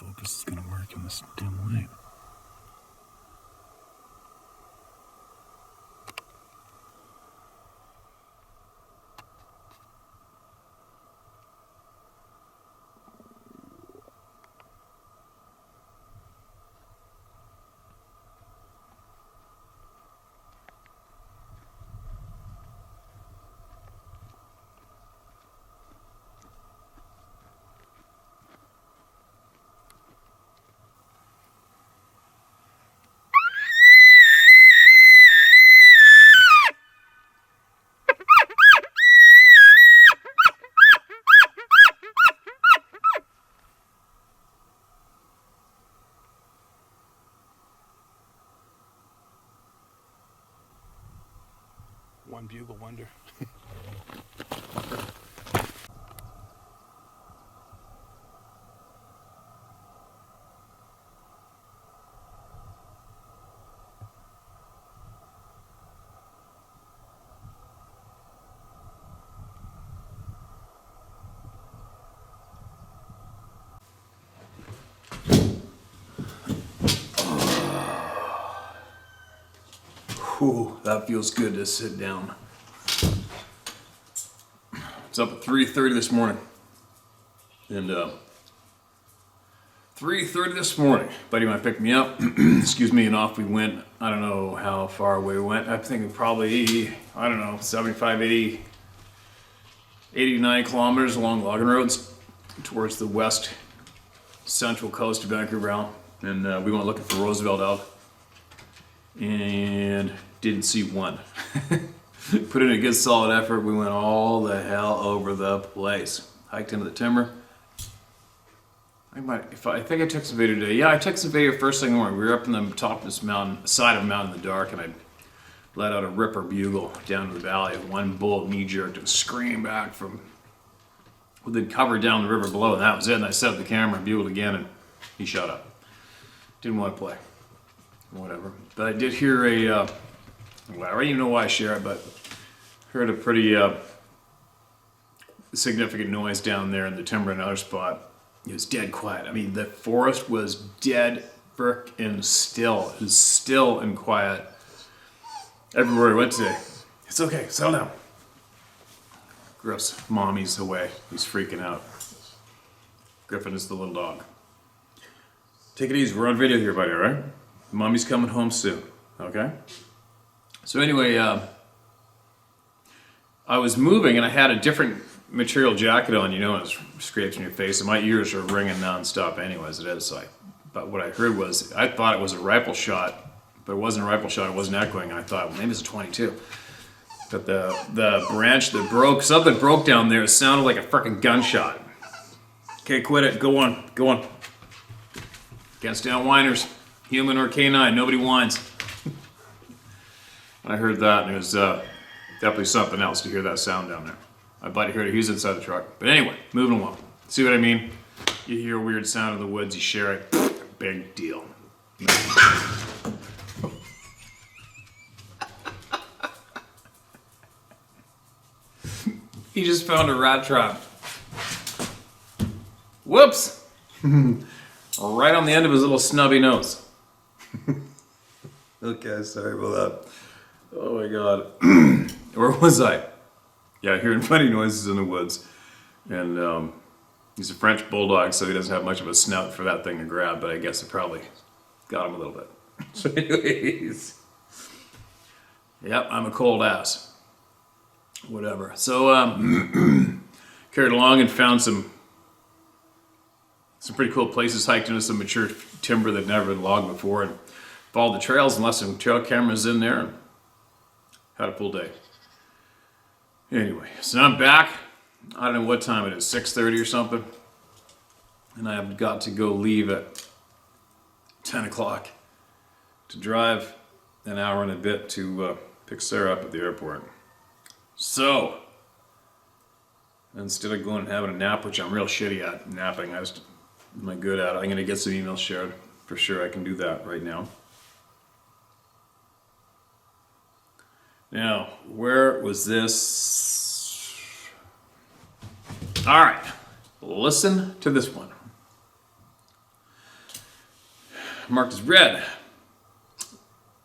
focus is gonna work in this dim light. One bugle wonder. Whew, that feels good to sit down. It's up at 3:30 this morning. And 3:30 this morning, buddy of mine picked me up, excuse me, and off we went. I don't know how far away we went. I'm thinking probably, I don't know, 75, 80, 89 kilometers along logging roads towards the west central coast of Vancouver Island. And we went looking for Roosevelt elk and didn't see one. Put in a good solid effort. We went all the hell over the place. Hiked into the timber. I think I took some video today. Yeah, I took some video first thing in the morning. We were up in the top of this mountain, side of a mountain in the dark, and I let out a ripper bugle down to the valley. One bull knee jerked and screamed back from within cover down the river below, and that was it. And I set up the camera and bugled again, and he shut up. Didn't want to play. Whatever. But I did hear I don't even know why I share it, but heard a pretty significant noise down there in the timber in another spot. It was dead quiet. I mean, the forest was dead frickin' still. It was still and quiet everywhere I went today. It's okay, settle down. Griff's mommy's away. He's freaking out. Griffin is the little dog. Take it easy. We're on video here, buddy, all right? Mommy's coming home soon, okay? So anyway, I was moving and I had a different material jacket on, you know, and it scrapes in your face, and my ears are ringing non-stop anyways, it is. But what I heard was, I thought it was a rifle shot, but it wasn't a rifle shot, it wasn't echoing, and I thought, well, maybe it's a 22. But the branch that broke, something broke down there, it sounded like a freaking gunshot. Okay, quit it, go on. Can't stand whiners, human or canine, nobody whines. I heard that, and it was definitely something else to hear that sound down there. My buddy heard it, he was inside the truck. But anyway, moving along. See what I mean? You hear a weird sound in the woods, you share it, big deal. He just found a rat trap. Whoops! Right on the end of his little snubby nose. Okay, sorry about that. Oh my god. Where was I? Yeah, hearing funny noises in the woods. And he's a French bulldog, so he doesn't have much of a snout for that thing to grab, but I guess it probably got him a little bit. So anyways. Yep, I'm a cold ass. Whatever. So, carried along and found some pretty cool places, hiked into some mature timber that never been logged before, and followed the trails and left some trail cameras in there, and had a full day. Anyway, so now I'm back. I don't know what time it is, 6:30 or something. And I've got to go leave at 10 o'clock to drive an hour and a bit to pick Sarah up at the airport. So, instead of going and having a nap, which I'm real shitty at napping, I'm not good at it. I'm going to get some emails shared. For sure, I can do that right now. Now, where was this? All right, listen to this one. marked as red.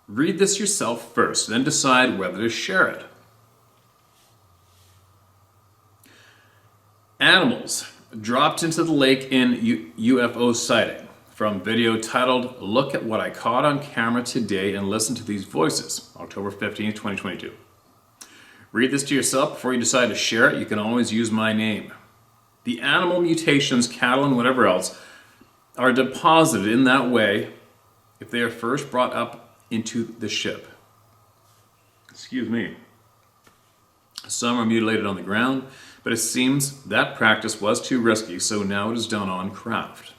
Read this yourself first, then decide whether to share it. Animals dropped into the lake in UFO sighting. From video titled, "Look at What I Caught on Camera Today and Listen to These Voices," October 15th, 2022. Read this to yourself before you decide to share it. You can always use my name. The animal mutations, cattle and whatever else, are deposited in that way if they are first brought up into the ship. Excuse me. Some are mutilated on the ground, but it seems that practice was too risky, so now it is done on craft.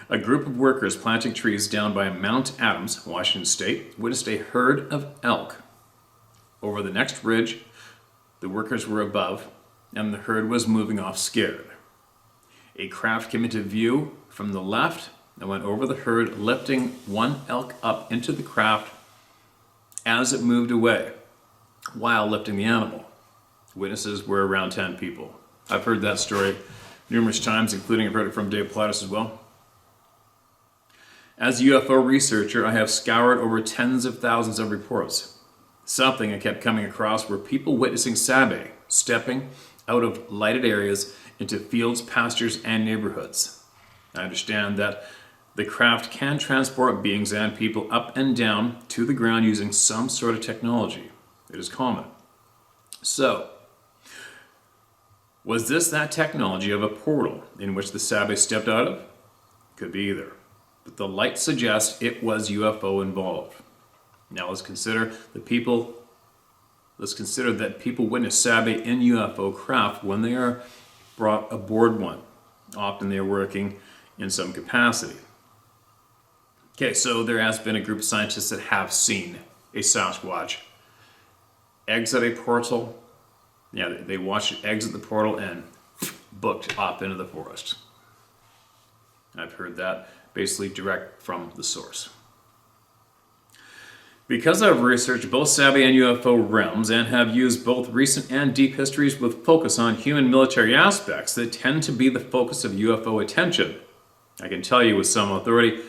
A group of workers planting trees down by Mount Adams, Washington State, witnessed a herd of elk. Over the next ridge, the workers were above, and the herd was moving off scared. A craft came into view from the left and went over the herd, lifting one elk up into the craft as it moved away, while lifting the animal. Witnesses were around 10 people. I've heard that story numerous times, including I've heard it from Dave Plattis as well. As a UFO researcher, I have scoured over tens of thousands of reports. Something I kept coming across were people witnessing Sabe stepping out of lighted areas into fields, pastures, and neighborhoods. I understand that the craft can transport beings and people up and down to the ground using some sort of technology. It is common. So, was this that technology of a portal in which the Sabe stepped out of? Could be either. But the light suggests it was UFO involved. Now let's consider that people witness Sabe in UFO craft when they are brought aboard one. Often they are working in some capacity. Okay, so there has been a group of scientists that have seen a Sasquatch exit a portal. Yeah, they watched it exit the portal and booked off into the forest. I've heard that basically direct from the source. Because I've researched both Sabe and UFO realms and have used both recent and deep histories with focus on human military aspects that tend to be the focus of UFO attention, I can tell you with some authority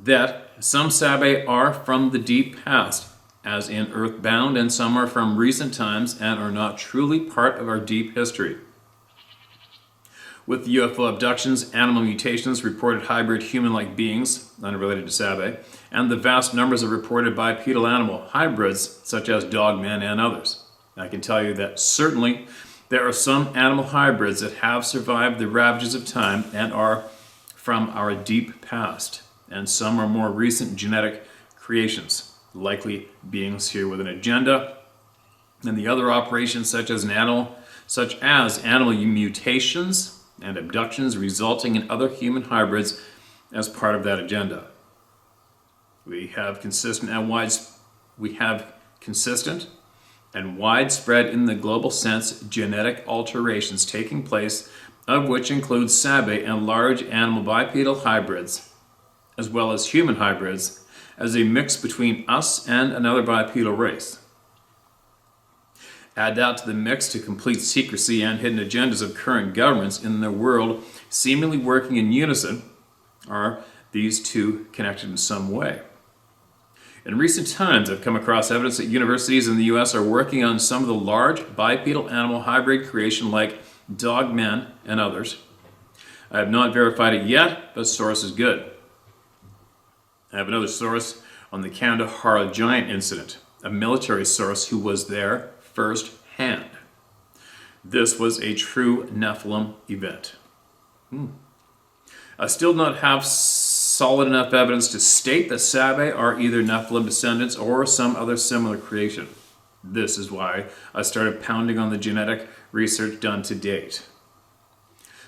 that some Sabe are from the deep past, as in Earthbound, and some are from recent times and are not truly part of our deep history. With UFO abductions, animal mutations, reported hybrid human-like beings, unrelated to Sabe, and the vast numbers of reported bipedal animal hybrids, such as dogmen and others. I can tell you that certainly there are some animal hybrids that have survived the ravages of time and are from our deep past, and some are more recent genetic creations, likely beings here with an agenda, and the other operations such as animal mutations and abductions resulting in other human hybrids as part of that agenda. We have consistent and widespread in the global sense genetic alterations taking place, of which include Sabe and large animal bipedal hybrids, as well as human hybrids, as a mix between us and another bipedal race. Add that to the mix to complete secrecy and hidden agendas of current governments in the world seemingly working in unison. Are these two connected in some way? In recent times, I've come across evidence that universities in the US are working on some of the large bipedal animal hybrid creation like dogmen and others. I have not verified it yet, but source is good. I have another source on the Kandahar giant incident, a military source who was there first hand. This was a true Nephilim event. I still do not have solid enough evidence to state that Sabe are either Nephilim descendants or some other similar creation. This is why I started pounding on the genetic research done to date.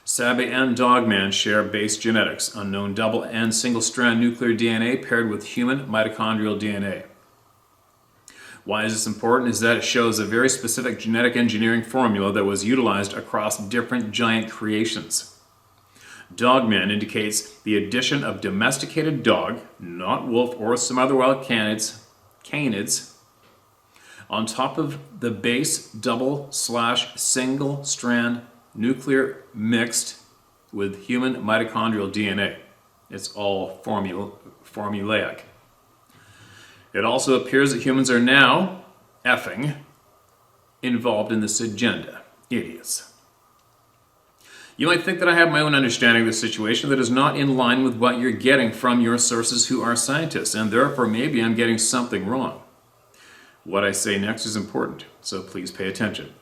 Sabe and Dogman share base genetics, unknown double and single-strand nuclear DNA paired with human mitochondrial DNA. Why is this important? Is that it shows a very specific genetic engineering formula that was utilized across different giant creations. Dogman indicates the addition of domesticated dog, not wolf or some other wild canids, on top of the base double/single strand nuclear mixed with human mitochondrial DNA. It's all formulaic. It also appears that humans are now effing involved in this agenda. Idiots. You might think that I have my own understanding of the situation that is not in line with what you're getting from your sources who are scientists, and therefore maybe I'm getting something wrong. What I say next is important, so please pay attention.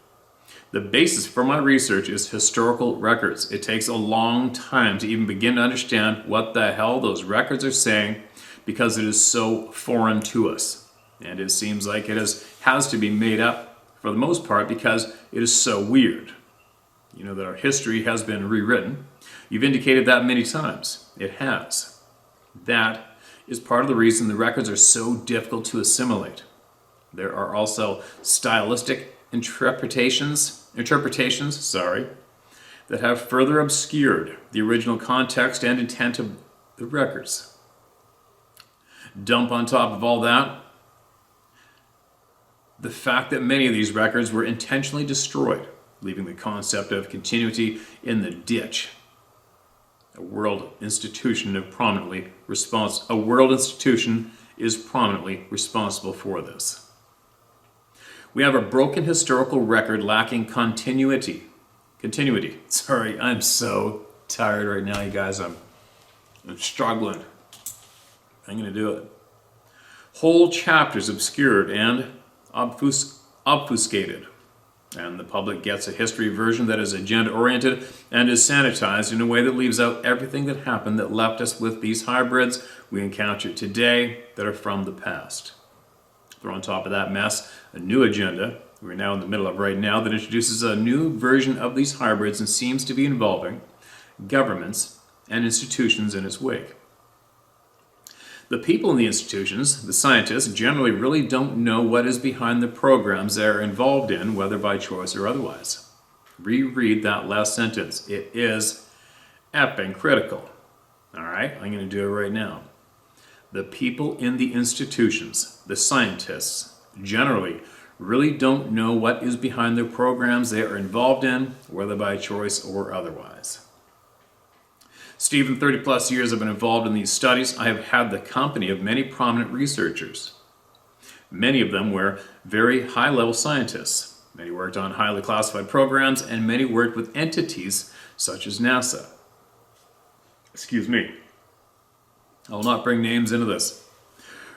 The basis for my research is historical records. It takes a long time to even begin to understand what the hell those records are saying because it is so foreign to us. And it seems like it has to be made up for the most part because it is so weird. You know that our history has been rewritten. You've indicated that many times. It has. That is part of the reason the records are so difficult to assimilate. There are also stylistic interpretations, that have further obscured the original context and intent of the records. Dump on top of all that the fact that many of these records were intentionally destroyed, leaving the concept of continuity in the ditch. A world institution is prominently responsible for this. We have a broken historical record lacking continuity. Sorry, I'm so tired right now, you guys. I'm struggling. I'm going to do it. Whole chapters obscured and obfuscated. And the public gets a history version that is agenda-oriented and is sanitized in a way that leaves out everything that happened that left us with these hybrids we encounter today that are from the past. Throw on top of that mess a new agenda we're now in the middle of right now that introduces a new version of these hybrids and seems to be involving governments and institutions in its wake. The people in the institutions, the scientists, generally really don't know what is behind the programs they're involved in, whether by choice or otherwise. Reread that last sentence. It is effing critical. All right, I'm going to do it right now. The people in the institutions, the scientists, generally really don't know what is behind the programs they are involved in, whether by choice or otherwise. Steve, in 30 plus years I've been involved in these studies. I have had the company of many prominent researchers. Many of them were very high-level scientists. Many worked on highly classified programs, and many worked with entities such as NASA. Excuse me. I will not bring names into this.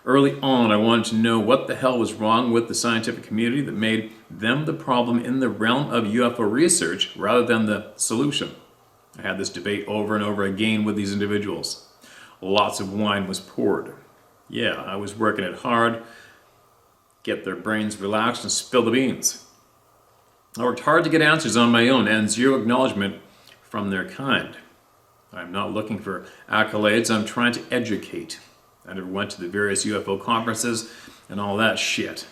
Early on, I wanted to know what the hell was wrong with the scientific community that made them the problem in the realm of UFO research rather than the solution. I had this debate over and over again with these individuals. Lots of wine was poured. Yeah, I was working it hard, get their brains relaxed and spill the beans. I worked hard to get answers on my own and zero acknowledgement from their kind. I'm not looking for accolades, I'm trying to educate. I never went to the various UFO conferences and all that shit.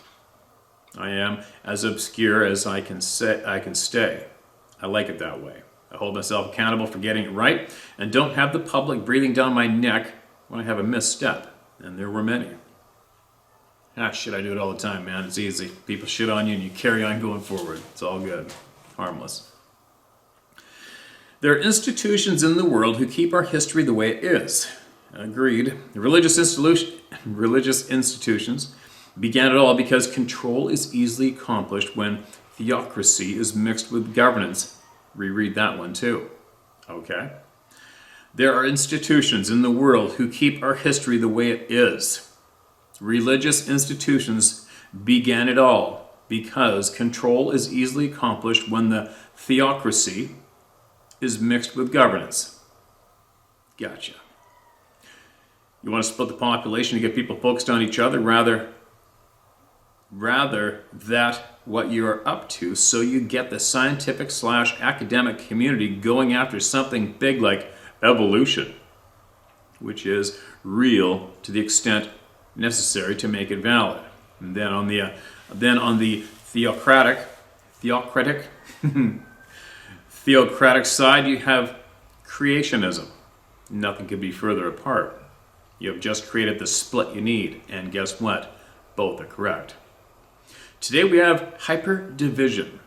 I am as obscure as I can stay. I like it that way. I hold myself accountable for getting it right and don't have the public breathing down my neck when I have a misstep. And there were many. Shit, I do it all the time, man. It's easy. People shit on you and you carry on going forward. It's all good. Harmless. There are institutions in the world who keep our history the way it is. Agreed. The religious institutions began it all because control is easily accomplished when theocracy is mixed with governance. Reread that one too. Okay. There are institutions in the world who keep our history the way it is. Religious institutions began it all because control is easily accomplished when the theocracy is mixed with governance. Gotcha. You want to split the population to get people focused on each other rather that what you are up to, so you get the scientific/academic community going after something big like evolution, which is real to the extent necessary to make it valid. And then on the theocratic side, you have creationism. Nothing could be further apart. You have just created the split you need, and guess what? Both are correct. Today we have hyperdivision.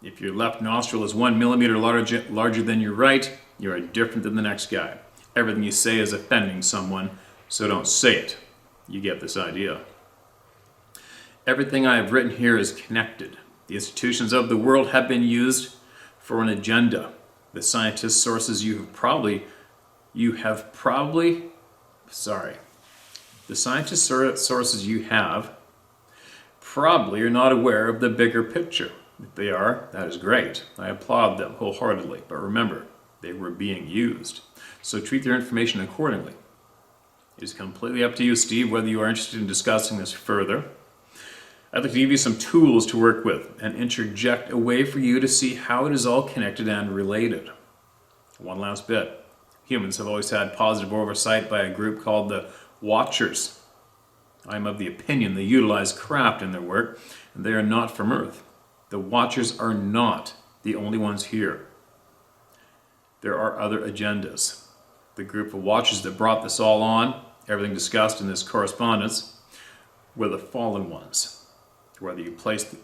If your left nostril is 1 millimeter larger than your right, you are different than the next guy. Everything you say is offending someone, so don't say it. You get this idea. Everything I have written here is connected. The institutions of the world have been used for an agenda. The scientist sources the scientist sources you have probably are not aware of the bigger picture. If they are, that is great. I applaud them wholeheartedly. But remember, they were being used. So treat their information accordingly. It is completely up to you, Steve, whether you are interested in discussing this further. I'd like to give you some tools to work with and interject a way for you to see how it is all connected and related. One last bit. Humans have always had positive oversight by a group called the Watchers. I am of the opinion they utilize craft in their work, and they are not from Earth. The Watchers are not the only ones here. There are other agendas. The group of Watchers that brought this all on, everything discussed in this correspondence, were the fallen ones. Whether you place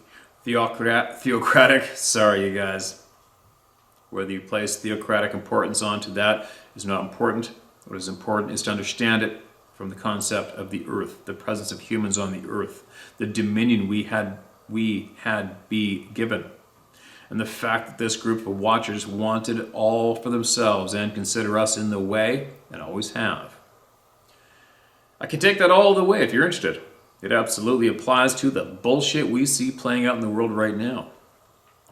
whether you place theocratic importance onto that is not important. What is important is to understand it from the concept of the earth, the presence of humans on the earth, the dominion we had be given, and the fact that this group of Watchers wanted it all for themselves and consider us in the way, and always have. I can take that all the way if you're interested. It absolutely applies to the bullshit we see playing out in the world right now.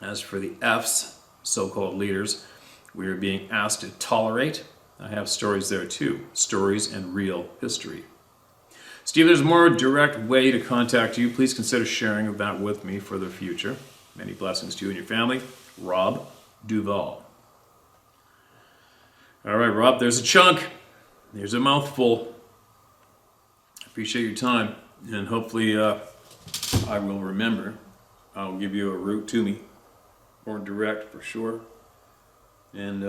As for the F's, so-called leaders, we are being asked to tolerate. I have stories there too, stories and real history. Steve, there's a more direct way to contact you. Please consider sharing that with me for the future. Many blessings to you and your family. Rob Duval. All right, Rob, there's a chunk. There's a mouthful. Appreciate your time. And hopefully I will remember. I'll give you a route to me. More direct for sure. And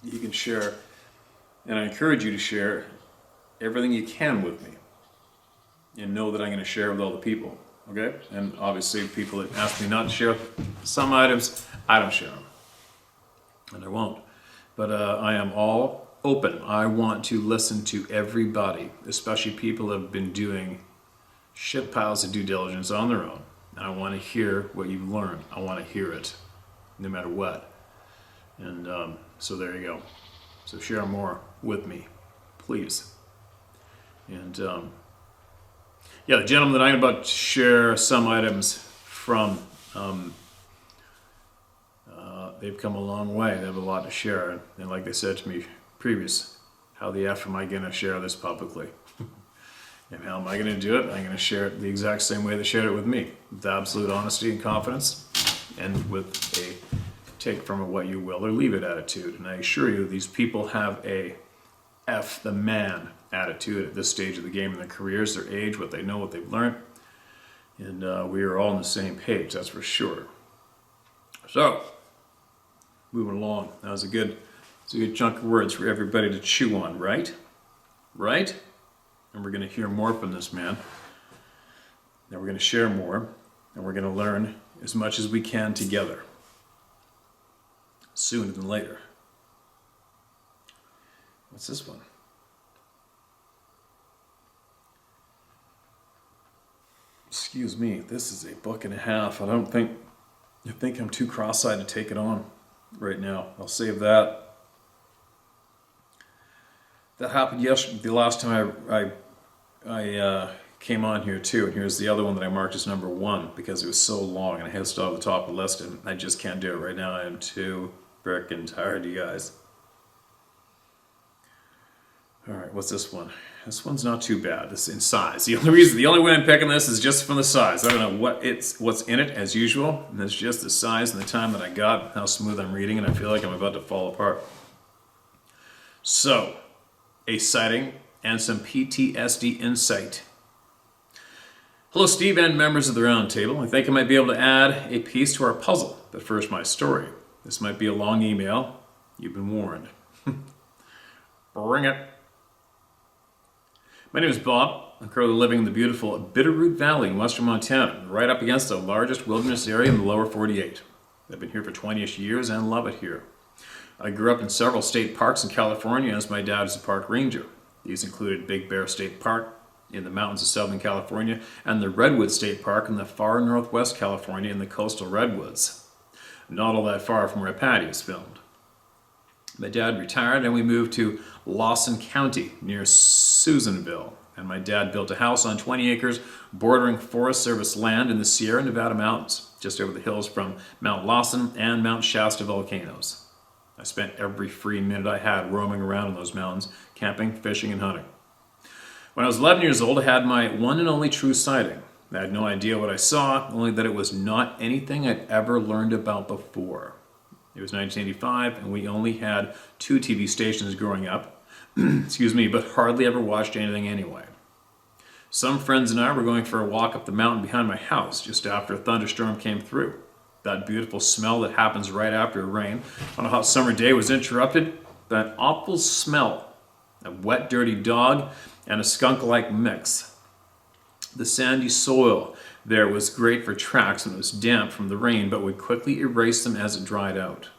you can share. And I encourage you to share everything you can with me. And know that I'm going to share with all the people. Okay? And obviously people that ask me not to share some items, I don't share them. And I won't. But I am all open. I want to listen to everybody, especially people that have been doing shit piles of due diligence on their own. And I want to hear what you've learned. I want to hear it, no matter what. And so there you go. So share more with me, please. And yeah, the gentleman that I'm about to share some items from, they've come a long way. They have a lot to share. And like they said to me previous, how the F am I going to share this publicly? And how am I going to do it? I'm going to share it the exact same way they shared it with me, with absolute honesty and confidence, and with a take from it what you will or leave it attitude. And I assure you, these people have a F the man attitude at this stage of the game in their careers, their age, what they know, what they've learned. And we are all on the same page, that's for sure. So, moving along. That was a good chunk of words for everybody to chew on, right? Right? And we're going to hear more from this man. And we're going to share more. And we're going to learn as much as we can together. Sooner than later. What's this one? Excuse me, this is a book and a half. I think I'm too cross-eyed to take it on right now. I'll save that. That happened yesterday, the last time I came on here too, and here's the other one that I marked as number 1 because it was so long and I had to stop at the top of the list and I just can't do it right now. I am too frickin' tired, you guys. Alright, what's this one? This one's not too bad. This is in size. The only way I'm picking this is just from the size. I don't know what's in it as usual, and it's just the size and the time that I got, how smooth I'm reading, and I feel like I'm about to fall apart. So, a sighting and some PTSD insight. Hello, Steve and members of the round table. I think I might be able to add a piece to our puzzle, but first my story. This might be a long email. You've been warned. Bring it. My name is Bob. I'm currently living in the beautiful Bitterroot Valley in western Montana, right up against the largest wilderness area in the lower 48. I've been here for 20-ish years and love it here. I grew up in several state parks in California as my dad was a park ranger. These included Big Bear State Park in the mountains of Southern California and the Redwood State Park in the far northwest California in the coastal redwoods, not all that far from where Patty is filmed. My dad retired and we moved to Lawson County near Susanville, and my dad built a house on 20 acres bordering Forest Service land in the Sierra Nevada mountains, just over the hills from Mount Lawson and Mount Shasta volcanoes. I spent every free minute I had roaming around in those mountains, camping, fishing, and hunting. When I was 11 years old, I had my one and only true sighting. I had no idea what I saw, only that it was not anything I'd ever learned about before. It was 1985, and we only had 2 TV stations growing up, but hardly ever watched anything anyway. Some friends and I were going for a walk up the mountain behind my house just after a thunderstorm came through. That beautiful smell that happens right after a rain on a hot summer day was interrupted by an awful smell, a wet, dirty dog, and a skunk-like mix. The sandy soil there was great for tracks when it was damp from the rain, but would quickly erase them as it dried out.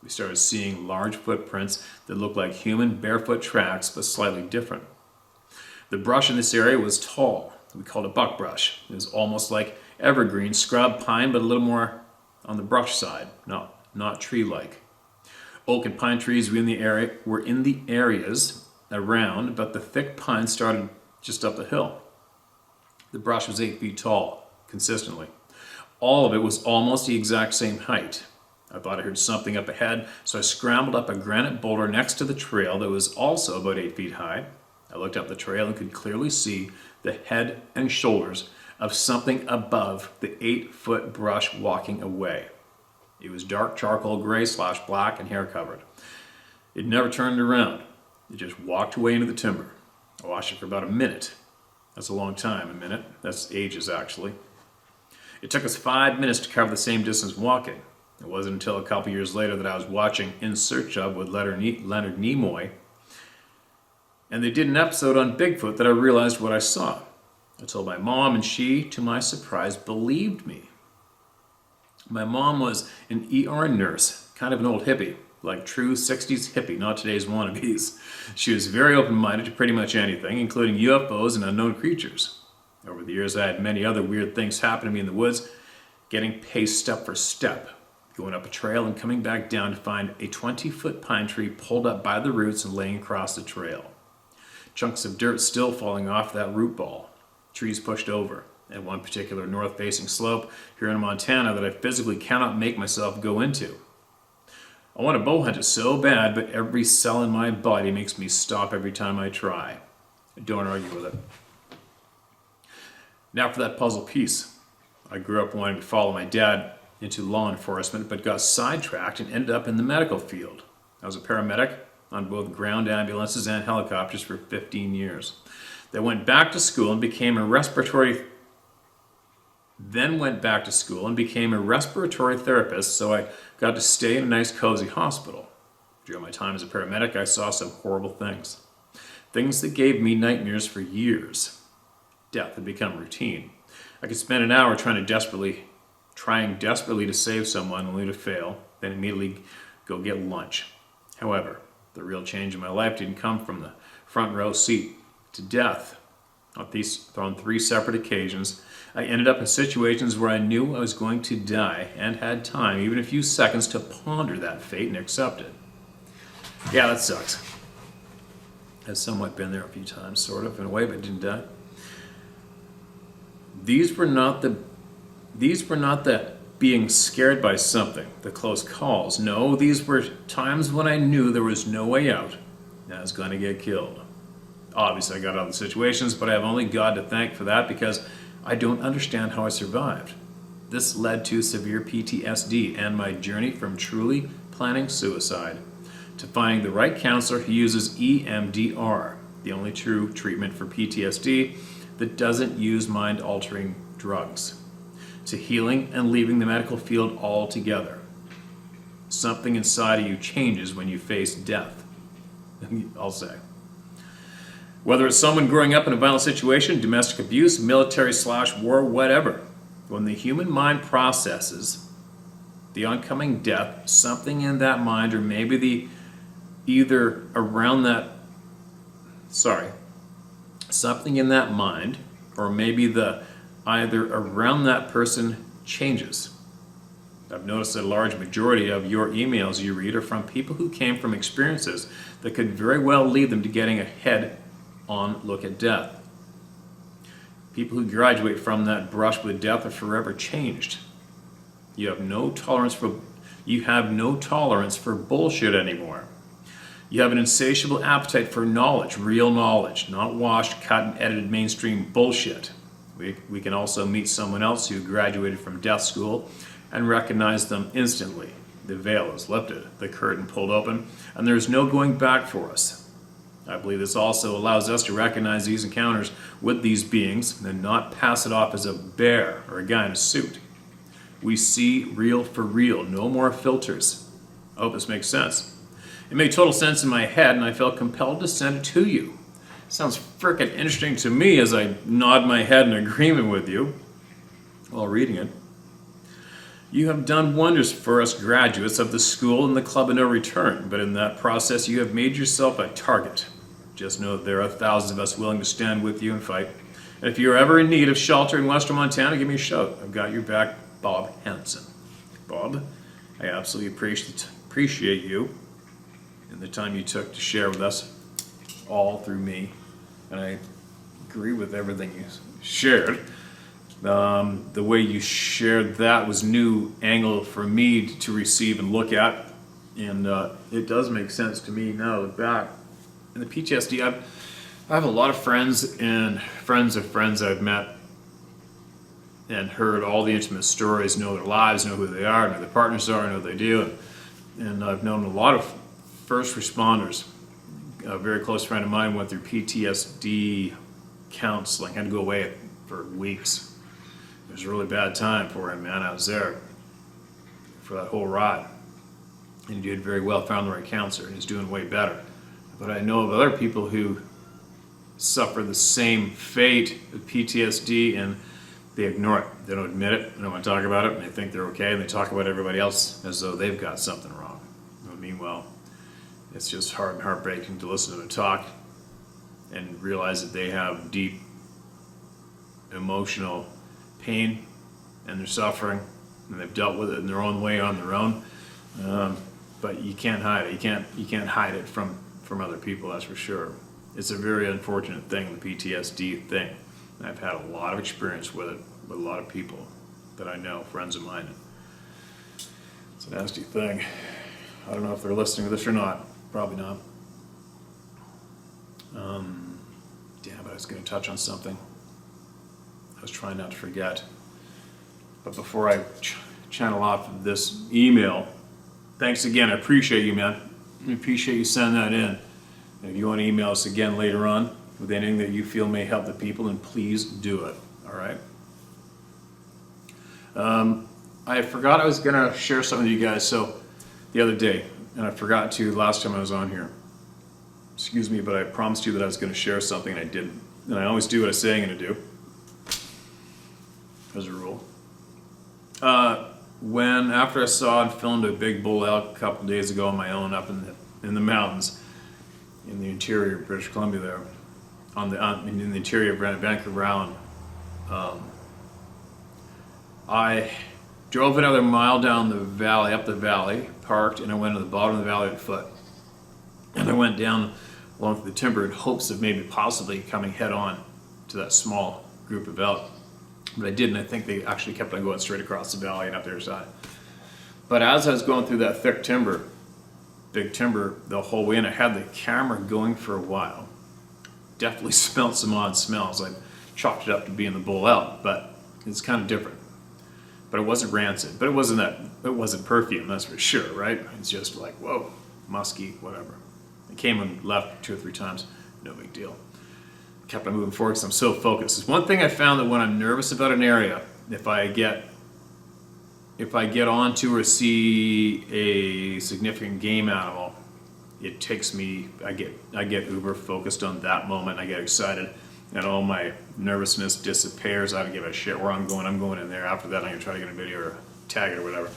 We started seeing large footprints that looked like human barefoot tracks, but slightly different. The brush in this area was tall. We called it buckbrush. It was almost like evergreen scrub pine, but a little more on the brush side, not tree-like. Oak and pine trees were in the areas around, but the thick pine started just up the hill. The brush was 8 feet tall, consistently. All of it was almost the exact same height. I thought I heard something up ahead, so I scrambled up a granite boulder next to the trail that was also about 8 feet high. I looked up the trail and could clearly see the head and shoulders of something above the 8-foot brush walking away. It was dark charcoal gray / black and hair covered. It never turned around. It just walked away into the timber. I watched it for about a minute. That's a long time, a minute. That's ages, actually. It took us 5 minutes to cover the same distance walking. It wasn't until a couple years later that I was watching In Search Of with Leonard Nimoy, and they did an episode on Bigfoot that I realized what I saw. I told my mom, and she, to my surprise, believed me. My mom was an ER nurse, kind of an old hippie, like true 60s hippie, not today's wannabes. She was very open-minded to pretty much anything, including UFOs and unknown creatures. Over the years, I had many other weird things happen to me in the woods, getting paced step for step, going up a trail and coming back down to find a 20-foot pine tree pulled up by the roots and laying across the trail. Chunks of dirt still falling off that root ball. Trees pushed over, and one particular north-facing slope here in Montana that I physically cannot make myself go into. I want to bow hunt it so bad, but every cell in my body makes me stop every time I try. I don't argue with it. Now for that puzzle piece. I grew up wanting to follow my dad into law enforcement, but got sidetracked and ended up in the medical field. I was a paramedic on both ground ambulances and helicopters for 15 years. Then went back to school and became a respiratory therapist, so I got to stay in a nice cozy hospital. During my time as a paramedic, I saw some horrible things. Things that gave me nightmares for years. Death had become routine. I could spend an hour trying desperately to save someone, only to fail, then immediately go get lunch. However, the real change in my life didn't come from the front row seat to death. On 3 separate occasions, I ended up in situations where I knew I was going to die and had time, even a few seconds, to ponder that fate and accept it. Yeah, that sucks. I've somewhat been there a few times, sort of, in a way, but didn't die. These were not the being scared by something, the close calls. No, these were times when I knew there was no way out and I was going to get killed. Obviously, I got out of the situations, but I have only God to thank for that because I don't understand how I survived. This led to severe PTSD and my journey from truly planning suicide to finding the right counselor who uses EMDR, the only true treatment for PTSD that doesn't use mind-altering drugs, to healing and leaving the medical field altogether. Something inside of you changes when you face death, I'll say. Whether it's someone growing up in a violent situation, domestic abuse, military/war, whatever, when the human mind processes the oncoming death, something in that mind, or maybe either around that, something in that mind, or maybe either around that person changes. I've noticed that a large majority of your emails you read are from people who came from experiences that could very well lead them to getting a head-on look at death. People who graduate from that brush with death are forever changed. You have no tolerance for bullshit anymore. You have an insatiable appetite for knowledge, real knowledge, not washed, cut, and edited mainstream bullshit. We can also meet someone else who graduated from death school and recognize them instantly. The veil is lifted, the curtain pulled open, and there is no going back for us. I believe this also allows us to recognize these encounters with these beings and not pass it off as a bear or a guy in a suit. We see real for real, no more filters. I hope this makes sense. It made total sense in my head, and I felt compelled to send it to you. Sounds frickin' interesting to me as I nod my head in agreement with you while reading it. You have done wonders for us graduates of the school and the Club of No Return, but in that process you have made yourself a target. Just know that there are thousands of us willing to stand with you and fight. And if you're ever in need of shelter in Western Montana, give me a shout. I've got your back, Bob Hansen. Bob, I absolutely appreciate you and the time you took to share with us all through me. And I agree with everything you shared. The way you shared that was new angle for me to receive and look at, and it does make sense to me now. Look back in the PTSD. I have a lot of friends and friends of friends I've met and heard all the intimate stories, know their lives, know who they are, know their partners are, know what they do, and I've known a lot of first responders. A very close friend of mine went through PTSD counseling, had to go away for weeks. It was a really bad time for him, man. I was there for that whole ride. And he did very well, found the right counselor, and he's doing way better. But I know of other people who suffer the same fate of PTSD, and they ignore it. They don't admit it, they don't want to talk about it, and they think they're okay, and they talk about everybody else as though they've got something wrong. But meanwhile, it's just hard and heartbreaking to listen to them talk and realize that they have deep emotional pain and they're suffering and they've dealt with it in their own way on their own, but you can't hide it. You can't hide it from other people, that's for sure. It's a very unfortunate thing, the PTSD thing. I've had a lot of experience with it with a lot of people that I know, friends of mine. It's a nasty thing. I don't know if they're listening to this or not. Probably not. Damn it, I was going to touch on something. I was trying not to forget. But before I channel off of this email, thanks again. I appreciate you, man. I appreciate you sending that in. And if you want to email us again later on with anything that you feel may help the people, then please do it. All right? I forgot I was going to share something with you guys the other day, and I forgot to last time I was on here. Excuse me, but I promised you that I was going to share something, and I didn't. And I always do what I say I'm going to do. As a rule. After I saw and filmed a big bull elk a couple days ago on my own up in the mountains in the interior of British Columbia there, in the interior of Vancouver Island, I drove another mile down the valley, up the valley, parked, and I went to the bottom of the valley at foot. And I went down along the timber in hopes of maybe possibly coming head on to that small group of elk. But I didn't. I think they actually kept on going straight across the valley and up the other side. But as I was going through that thick timber, big timber, the whole way in, I had the camera going for a while. Definitely smelled some odd smells. I chalked it up to being the bull elk, but it's kind of different. But it wasn't rancid. But it wasn't perfume, that's for sure, right? It's just like, whoa, musky, whatever. It came and left 2 or 3 times, no big deal. Kept on moving forward because I'm so focused. It's one thing I found that when I'm nervous about an area, if I get onto or see a significant game animal, it takes me. I get uber focused on that moment. I get excited, and all my nervousness disappears. I don't give a shit where I'm going. I'm going in there. After that, I'm gonna try to get a video or tag it or whatever.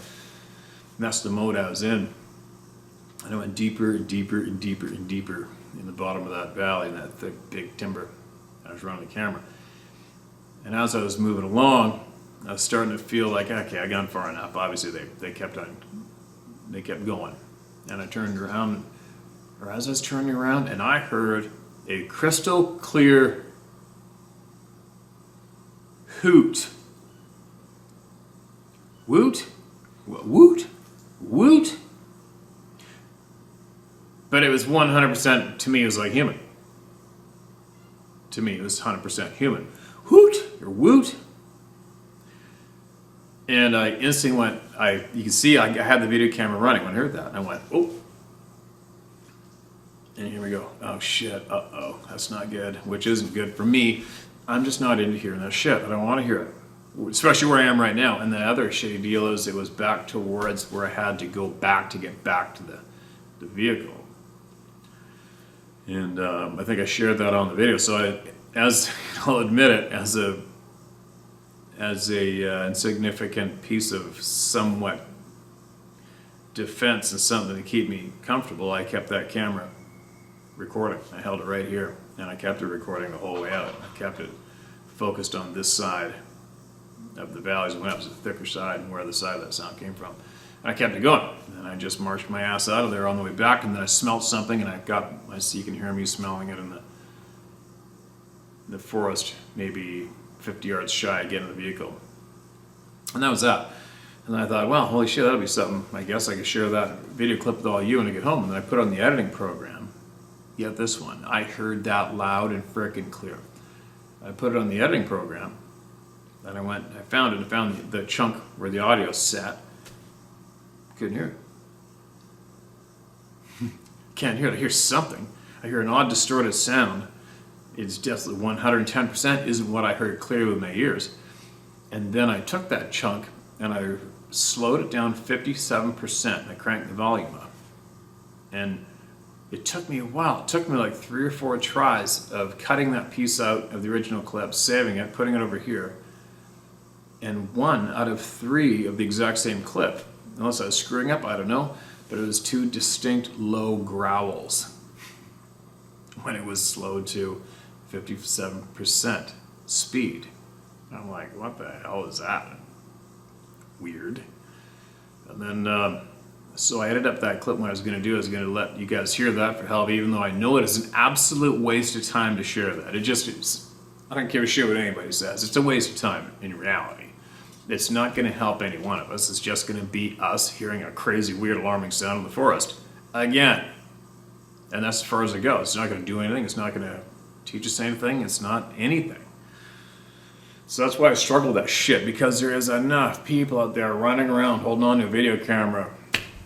And that's the mode I was in. And I went deeper and deeper and deeper and deeper in the bottom of that valley, in that thick, big timber. I was running the camera. And as I was moving along, I was starting to feel like, okay, I got far enough. Obviously, they kept going. And I turned around, or as I was turning around, and I heard a crystal clear hoot. Woot? Woot? Woot? But it was 100%, to me, it was like human. To me, it was 100% human. Hoot or woot. And I instantly went, you can see I had the video camera running when I heard that. And I went, oh. And here we go. Oh shit, uh-oh, that's not good. Which isn't good for me. I'm just not into hearing that shit. I don't want to hear it. Especially where I am right now. And the other shitty deal is it was back towards where I had to go back to get back to the vehicle. And I think I shared that on the video. So I'll admit it, as a insignificant piece of somewhat defense and something to keep me comfortable, I kept that camera recording. I held it right here, and I kept it recording the whole way out. I kept it focused on this side of the valleys, when that was the thicker side, and where the side of that sound came from. And I kept it going, and I just marched my ass out of there on the way back, and then I smelled something, and I see you can hear me smelling it in the forest, maybe 50 yards shy of getting in the vehicle. And that was that. And I thought, well, holy shit, that'll be something. I guess I could share that video clip with all you when I get home. And then I put it on the editing program. Yet this one, I heard that loud and frickin' clear. I put it on the editing program, and I found the chunk where the audio sat. Couldn't hear it. Can't hear it. I hear something. I hear an odd distorted sound. It's definitely 110% isn't what I heard clearly with my ears. And then I took that chunk and I slowed it down 57% and I cranked the volume up. And it took me a while. It took me like 3 or 4 tries of cutting that piece out of the original clip, saving it, putting it over here. And 1 out of 3 of the exact same clip. Unless I was screwing up, I don't know. But it was 2 distinct low growls when it was slowed to 57% speed. And I'm like, what the hell is that? Weird. And then, so I edited up that clip. What I was going to do is going to let you guys hear that for help, even though I know it is an absolute waste of time to share that. It just is. I don't care a shit what anybody says. It's a waste of time in reality. It's not going to help any one of us. It's just going to be us hearing a crazy, weird, alarming sound in the forest. Again. And that's as far as it goes. It's not going to do anything. It's not going to teach us anything. It's not anything. So that's why I struggle with that shit, because there is enough people out there running around holding on to a video camera,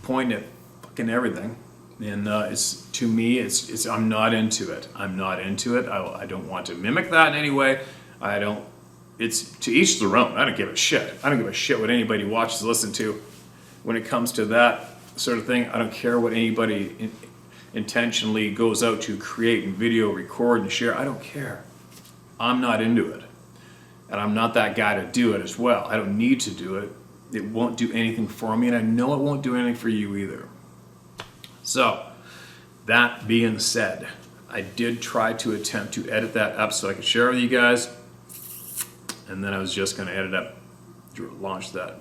pointing at fucking everything. And it's, to me, it's I'm not into it. I'm not into it. I don't want to mimic that in any way. It's to each their own. I don't give a shit. I don't give a shit what anybody watches, listen to. When it comes to that sort of thing, I don't care what anybody intentionally goes out to create and video, record, and share. I don't care. I'm not into it. And I'm not that guy to do it as well. I don't need to do it. It won't do anything for me, and I know it won't do anything for you either. So, that being said, I did try to attempt to edit that up so I could share with you guys. And then I was just going to edit up, launch that,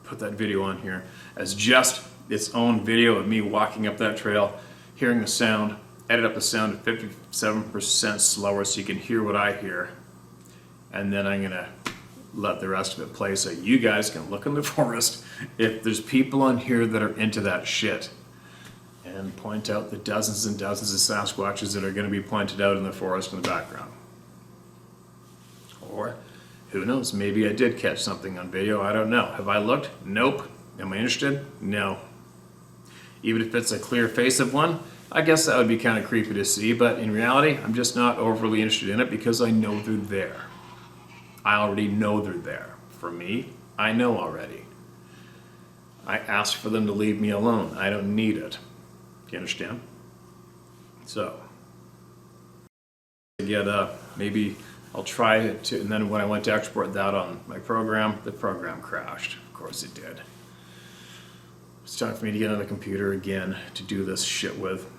put that video on here as just its own video of me walking up that trail, hearing the sound, edit up the sound at 57% slower so you can hear what I hear. And then I'm going to let the rest of it play so you guys can look in the forest if there's people on here that are into that shit. And point out the dozens and dozens of Sasquatches that are going to be pointed out in the forest in the background. Or, who knows, maybe I did catch something on video, I don't know. Have I looked? Nope. Am I interested? No. Even if it's a clear face of one, I guess that would be kind of creepy to see, but in reality, I'm just not overly interested in it because I know they're there. I already know they're there. For me, I know already. I asked for them to leave me alone. I don't need it. Do you understand? So, maybe I'll try it to, and then when I went to export that on my program, the program crashed. Of course it did. It's time for me to get on the computer again to do this shit with.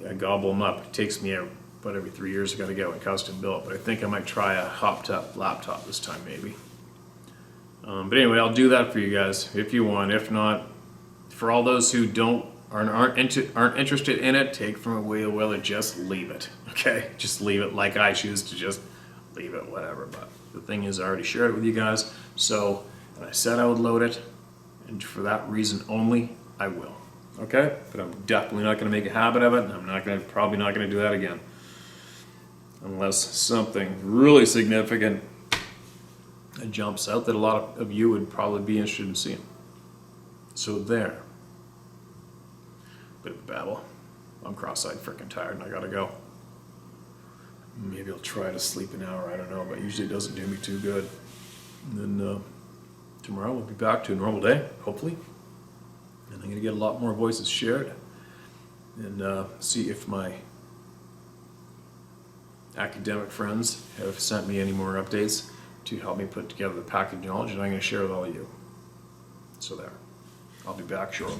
I gobble them up. It takes me about every 3 years I gotta get one custom built, but I think I might try a hop-top laptop this time maybe. But anyway, I'll do that for you guys if you want. If not, for all those who aren't interested in it, take from a wheel or just leave it. Okay, just leave it like I choose to just leave it, whatever. But the thing is, I already shared it with you guys, so and I said I would load it, and for that reason only, I will. Okay, but I'm definitely not going to make a habit of it, and I'm probably not going to do that again, unless something really significant jumps out that a lot of you would probably be interested in seeing. So there. Bit of a babble. I'm cross-eyed, freaking tired, and I gotta go. Maybe I'll try to sleep an hour. I don't know, but usually it doesn't do me too good. And then tomorrow we'll be back to a normal day, hopefully. And I'm gonna get a lot more voices shared, and see if my academic friends have sent me any more updates to help me put together the package of knowledge, and I'm going to share with all of you. So there. I'll be back shortly.